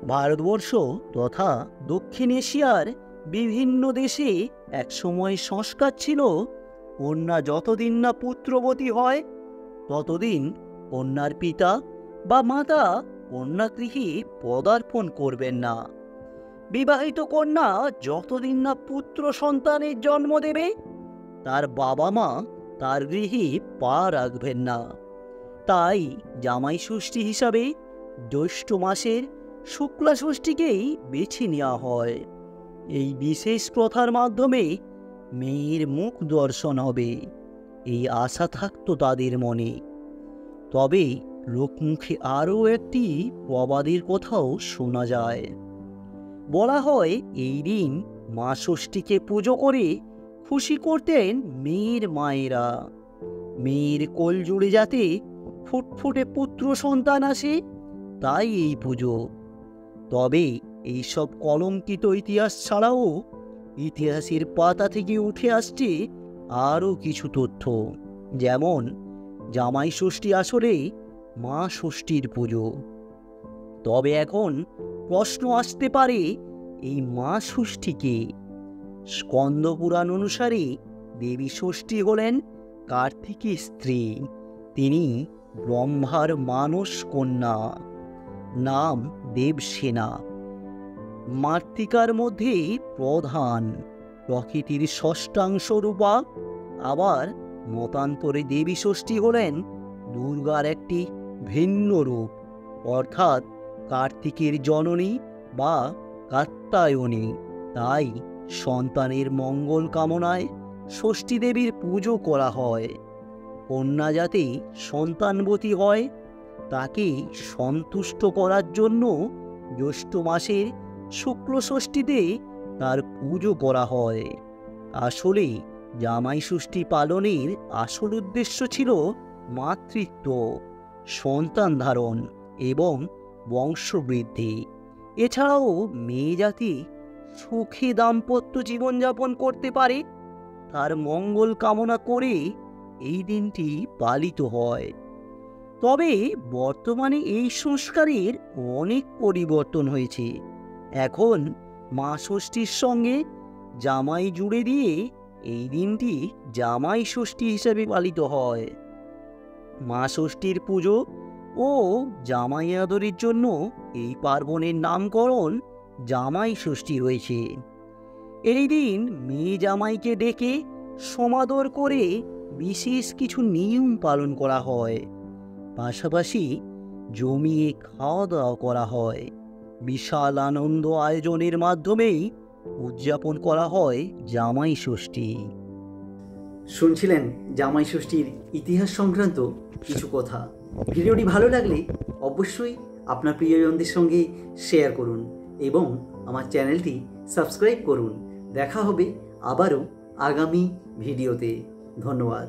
ভারতবর্ষ তথা দক্ষিণ এশিয়ার বিভিন্ন দেশে একসময় সংস্কার ছিল, কন্যা যতদিন না পুত্রবতী হয় ততদিন কন্যার পিতা বা মাতা কন্যাগৃহে পদার্পণ করবেন না। বিবাহিত কন্যা যতদিন না পুত্র সন্তানের জন্ম দেবে তার বাবা মা তার গৃহে পা রাখবেন না। তাই জামাই ষষ্ঠী হিসাবে জ্যৈষ্ঠ মাসের শুক্লা ষষ্ঠীকেই বেছে নেওয়া হয়। এই বিশেষ প্রথার মাধ্যমে মেয়ের মুখ দর্শন হবে, এই আশা থাকতো তাদের মনে। তবে লোকমুখে আরও একটি প্রবাদের কথাও শোনা যায়। বলা হয় এই দিন মা ষষ্ঠীকে পুজো করে খুশি করতেন মেয়ের মায়েরা। মেয়ের কোল জুড়ে যাতে ফুটফুটে পুত্র সন্তান আসে, তাই এই পুজো। তবে এইসব কলঙ্কিত ইতিহাস ছাড়াও ইতিহাসের পাতা থেকে উঠে আসছে আরও কিছু তথ্য, যেমন জামাই ষষ্ঠী আসলে মা ষষ্ঠীর পুজো। তবে এখন প্রশ্ন আসতে পারে, এই মা ষষ্ঠীকে? স্কন্দ পুরাণ অনুসারে দেবী ষষ্ঠী হলেন কার্তিকের স্ত্রী। তিনি ব্রহ্মার মানস কন্যা, নাম দেবসেনা। মাতৃকার মধ্যে প্রধান, প্রকৃতির ষষ্ঠাংশ রূপা। আবার মতান্তরে দেবী ষষ্ঠী হলেন দুর্গার একটি ভিন্ন রূপ, অর্থাৎ কার্তিকের জননী বা কাত্যায়নী। তাই সন্তানের মঙ্গল কামনায় ষষ্ঠী দেবীর পুজো করা হয়। কন্যা যাতে সন্তানবতী হয় তাকে সন্তুষ্ট করার জন্য জ্যৈষ্ঠ মাসের শুক্ল ষষ্ঠীতে তার পুজো করা হয়। আসলে জামাই ষষ্ঠী পালনের আসল উদ্দেশ্য ছিল মাতৃত্ব, সন্তান ধারণ এবং বংশবৃদ্ধি। এছাড়াও মেয়ে জাতি সুখে দাম্পত্য জীবনযাপন করতে পারে, তার মঙ্গল কামনা করে এই দিনটি পালিত হয়। তবে বর্তমানে এই সংস্কারের অনেক পরিবর্তন হয়েছে। এখন মা ষষ্ঠীর সঙ্গে জামাই জুড়ে দিয়ে এই দিনটি জামাই ষষ্ঠী হিসেবে পালিত হয়। মা ষষ্ঠীর পুজো ও জামাই আদরের জন্য এই পার্বণের নামকরণ জামাই ষষ্ঠী হয়েছে। এই দিন মেয়ে জামাইকে ডেকে সমাদর করে বিশেষ কিছু নিয়ম পালন করা হয়। পাশাপাশি জমিয়ে খাওয়া দাওয়া করা হয়। বিশাল আনন্দ আয়োজনের মাধ্যমেই উদযাপন করা হয় জামাই ষষ্ঠী। শুনছিলেন জামাই ষষ্ঠীর ইতিহাস সংক্রান্ত কিছু কথা। ভিডিওটি ভালো লাগলে অবশ্যই আপনার প্রিয়জনদের সঙ্গে শেয়ার করুন এবং আমার চ্যানেলটি সাবস্ক্রাইব করুন। দেখা হবে আবারও আগামী ভিডিওতে। ধন্যবাদ।